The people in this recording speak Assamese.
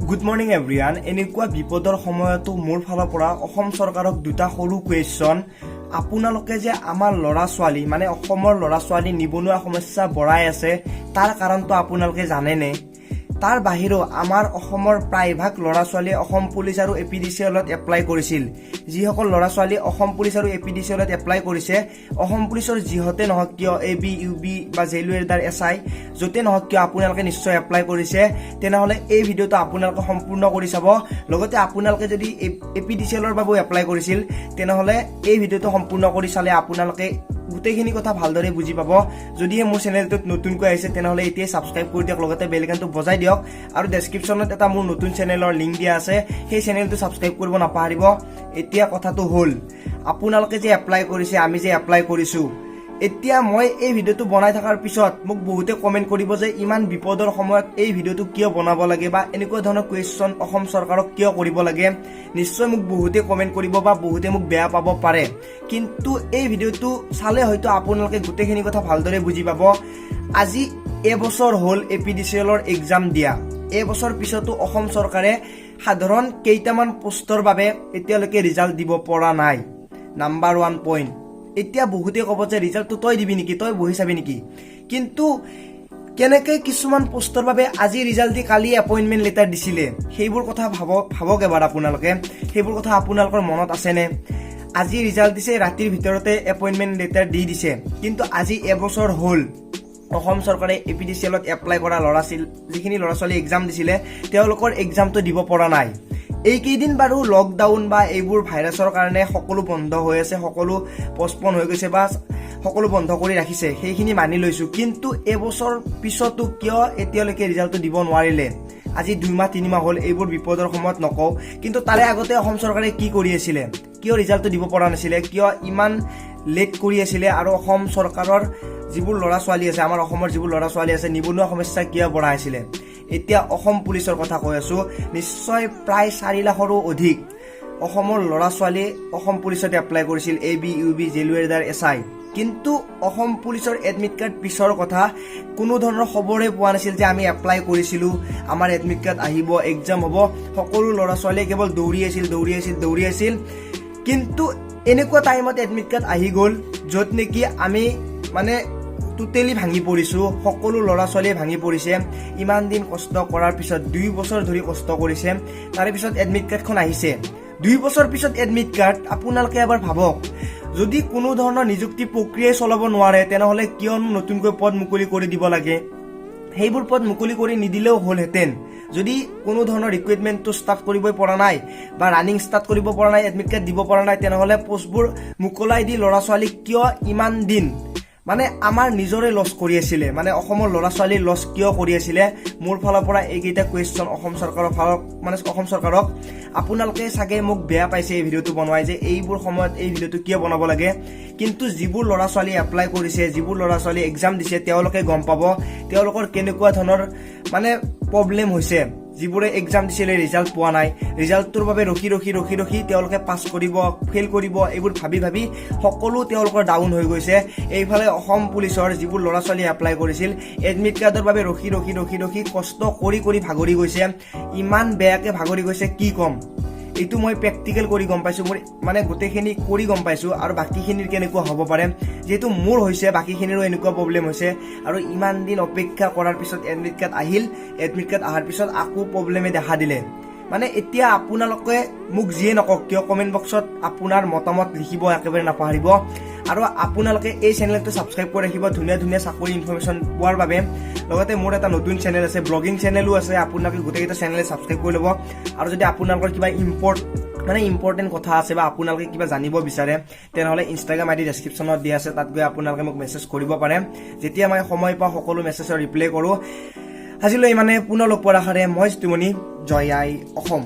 Good morning everyone. এনেকুৱা বিপদৰ সময়তো মোৰ ফালৰ পৰা অসম চৰকাৰক দুটা সৰু কুৱেশ্যন। আপোনালোকে যে আমাৰ ল'ৰা ছোৱালী মানে অসমৰ ল'ৰা ছোৱালী নিবনুৱা সমস্যা বঢ়াই আছে, তাৰ কাৰণটো আপোনালোকে জানেনে? তাৰ বাহিৰেও আমাৰ অসমৰ প্ৰায়ভাগ ল'ৰা ছোৱালীয়ে অসম পুলিচ আৰু APDCLত এপ্লাই কৰিছিল। যিসকল ল'ৰা ছোৱালী অসম পুলিচ আৰু APDCLত এপ্লাই কৰিছে, অসম পুলিচৰ যিহতে নহওক কিয় AB, UB বা জেইলৱেদাৰ SI য'তে নহওক কিয় আপোনালোকে নিশ্চয় এপ্লাই কৰিছে। তেনেহ'লে এই ভিডিঅ'টো আপোনালোকে সম্পূৰ্ণ কৰি চাব। লগতে আপোনালোকে যদি APDCLৰ বাবেও এপ্লাই কৰিছিল, তেনেহ'লে এই ভিডিঅ'টো সম্পূৰ্ণ কৰি চালে আপোনালোকে গোটেইখিনি কথা ভালদৰে বুজি পাব। যদিহে মোৰ চেনেলটোত নতুনকৈ আহিছে তেনেহ'লে এতিয়াই ছাবস্ক্ৰাইব কৰি দিয়ক, লগতে বেল আইকনটো বজাই দিয়ক আৰু ডেছক্ৰিপশ্যনত এটা মোৰ নতুন চেনেলৰ লিংক দিয়া আছে, সেই চেনেলটো ছাবস্ক্ৰাইব কৰিব নাপাহৰিব। এতিয়া কথাটো হ'ল, আপোনালোকে যে এপ্লাই কৰিছে, আমি যে এপ্লাই কৰিছোঁ, এতিয়া মই এই ভিডিঅ'টো বনাই থকাৰ পিছত মোক বহুতে কমেণ্ট কৰিব যে ইমান বিপদৰ সময়ত এই ভিডিঅ'টো কিয় বনাব লাগে বা এনেকুৱা ধৰণৰ কুৱেশ্যন অসম চৰকাৰক কিয় কৰিব লাগে। নিশ্চয় মোক বহুতে কমেণ্ট কৰিব বা বহুতে মোক বেয়া পাব পাৰে, কিন্তু এই ভিডিঅ'টো চালে হয়তো আপোনালোকে গোটেইখিনি কথা ভালদৰে বুজি পাব। আজি এবছৰ হ'ল APDCLৰ এক্সাম দিয়া। এবছৰ পিছতো অসম চৰকাৰে সাধাৰণ কেইটামান পোষ্টৰ বাবে এতিয়ালৈকে ৰিজাল্ট দিব পৰা নাই। Number 1 point. এতিয়া বহুতে ক'ব যে ৰিজাল্টটো তই দিবি নেকি, তই বহি চাবি নেকি? কিন্তু কেনেকৈ কিছুমান পোষ্টৰ বাবে আজি ৰিজাল্ট দি কালি এপইণ্টমেণ্ট লেটাৰ দিছিলে, সেইবোৰ কথা ভাবক এবাৰ আপোনালোকে। সেইবোৰ কথা আপোনালোকৰ মনত আছেনে? আজি ৰিজাল্ট দিছে, ৰাতিৰ ভিতৰতে এপইণ্টমেণ্ট লেটাৰ দি দিছে, কিন্তু আজি এবছৰ হ'ল অসম চৰকাৰে APDCLত এপ্লাই কৰা যিখিনি ল'ৰা ছোৱালী এক্সাম দিছিলে, তেওঁলোকৰ এক্সামটো দিব পৰা নাই। এইকেইদিন বাৰু লকডাউন বা এইবোৰ ভাইৰাছৰ কাৰণে সকলো বন্ধ হৈ আছে, সকলো পষ্টপন হৈ গৈছে বা সকলো বন্ধ কৰি ৰাখিছে, সেইখিনি মানি লৈছোঁ। কিন্তু এবছৰ পিছতো কিয় এতিয়ালৈকে ৰিজাল্টটো দিব নোৱাৰিলে? আজি 2 মাহ 3 মাহ হ'ল, এইবোৰ বিপদৰ সময়ত নকওঁ, কিন্তু তাৰে আগতে অসম চৰকাৰে কি কৰি আছিলে? কিয় ৰিজাল্টটো দিব পৰা নাছিলে? কিয় ইমান লেট কৰি আছিলে? আৰু অসম চৰকাৰৰ যিবোৰ ল'ৰা ছোৱালী আছে, আমাৰ অসমৰ যিবোৰ ল'ৰা ছোৱালী আছে, নিবনুৱা সমস্যা কিয় বঢ়াইছিলে? এতিয়া অসম পুলিচৰ কথা কৈ আছোঁ। নিশ্চয় প্ৰায় 4 লাখৰো অধিক অসমৰ ল'ৰা ছোৱালী অসম পুলিচত এপ্লাই কৰিছিল, AB, UB, জেইলৱেদাৰ SI। কিন্তু অসম পুলিচৰ এডমিট কাৰ্ড পিছৰ কথা কোনো ধৰণৰ খবৰে পোৱা নাছিল যে আমি এপ্লাই কৰিছিলোঁ, আমাৰ এডমিট কাৰ্ড আহিব, এক্সাম হ'ব। সকলো ল'ৰা ছোৱালীয়ে কেৱল দৌৰি আছিল। কিন্তু এনেকুৱা টাইমত এডমিট কাৰ্ড আহি গ'ল য'ত নেকি আমি মানে টোটেলি ভাঙি পৰিছোঁ। সকলো ল'ৰা ছোৱালীয়ে ভাঙি পৰিছে। ইমান দিন কষ্ট কৰাৰ পিছত, 2 বছৰ ধৰি কষ্ট কৰিছে, তাৰে পিছত এডমিট কাৰ্ডখন আহিছে। 2 বছৰ পিছত এডমিট কাৰ্ড। আপোনালোকে এবাৰ ভাবক, যদি কোনো ধৰণৰ নিযুক্তি প্ৰক্ৰিয়াই চলাব নোৱাৰে, তেনেহ'লে কিয়নো নতুনকৈ পদ মুকলি কৰি দিব লাগে? সেইবোৰ পদ মুকলি কৰি নিদিলেও হ'লহেঁতেন। যদি কোনো ধৰণৰ ৰিক্ৰুইটমেণ্টটো ষ্টাৰ্ট কৰিবই পৰা নাই বা ৰানিং ষ্টাৰ্ট কৰিব পৰা নাই, এডমিট কাৰ্ড দিব পৰা নাই, তেনেহ'লে পোষ্টবোৰ মোকলাই দি ল'ৰা ছোৱালীক কিয় ইমান দিন মানে আমাৰ নিজৰে লছ কৰি আছিলে, মানে অসমৰ ল'ৰা ছোৱালীৰ লছ কিয় কৰি আছিলে? মোৰ ফালৰ পৰা এইকেইটা কুৱেশ্যন অসম চৰকাৰক। আপোনালোকে চাগে মোক বেয়া পাইছে এই ভিডিঅ'টো বনোৱাই, যে এইবোৰ সময়ত এই ভিডিঅ'টো কিয় বনাব লাগে। কিন্তু যিবোৰ ল'ৰা ছোৱালী এপ্লাই কৰিছে, যিবোৰ ল'ৰা ছোৱালী এক্সাম দিছে, তেওঁলোকে গম পাব তেওঁলোকৰ কেনেকুৱা ধৰণৰ মানে প্ৰব্লেম হৈছে। যিবোৰে এক্সাম দিছিলে, ৰিজাল্ট পোৱা নাই, ৰিজাল্টটোৰ বাবে ৰখি তেওঁলোকে পাছ কৰিব, ফেইল কৰিব, এইবোৰ ভাবি সকলো তেওঁলোকৰ ডাউন হৈ গৈছে। এইফালে অসম পুলিচৰ যিবোৰ ল'ৰা ছোৱালী এপ্লাই কৰিছিল, এডমিট কাৰ্ডৰ বাবে ৰখি কষ্ট কৰি ভাগৰি গৈছে। ইমান বেয়াকৈ ভাগৰি গৈছে কি ক'ম। এইটো মই প্ৰেক্টিকেল কৰি গম পাইছোঁ, মোৰ মানে গোটেইখিনি কৰি গম পাইছোঁ। আৰু বাকীখিনিৰ কেনেকুৱা হ'ব পাৰে, যিহেতু মোৰ হৈছে, বাকীখিনিৰো এনেকুৱা প্ৰব্লেম হৈছে। আৰু ইমান দিন অপেক্ষা কৰাৰ পিছত এডমিট কাৰ্ড আহিল, এডমিট কাৰ্ড অহাৰ পিছত আকৌ প্ৰব্লেমে দেখা দিলে। মানে এতিয়া আপোনালোকে মোক যিয়ে নকওক কিয়, কমেণ্ট বক্সত আপোনাৰ মতামত লিখিব একেবাৰে নাপাহৰিব। আৰু আপোনালোকে এই চেনেলটো ছাবস্ক্ৰাইব কৰি ৰাখিব ধুনীয়া চাকৰি ইনফৰমেশ্যন পোৱাৰ বাবে। লগতে মোৰ এটা নতুন চেনেল আছে, ব্লগিং চেনেলো আছে, আপোনালোকে গোটেইকেইটা চেনেলে ছাবস্ক্ৰাইব কৰি ল'ব। আৰু যদি আপোনালোকৰ কিবা ইম্পৰ্টেণ্ট কথা আছে বা আপোনালোকে কিবা জানিব বিচাৰে, তেনেহ'লে ইনষ্টাগ্ৰাম ID ডেছক্ৰিপশ্যনত দিয়া আছে, তাত গৈ আপোনালোকে মোক মেছেজ কৰিব পাৰে। যেতিয়া মই সময় পাওঁ সকলো মেছেজৰ ৰিপ্লাই কৰোঁ। আজিলৈ পুনৰ লগ পোৱাৰ আশাৰে মই জিতুমণি। জয় আই অসম।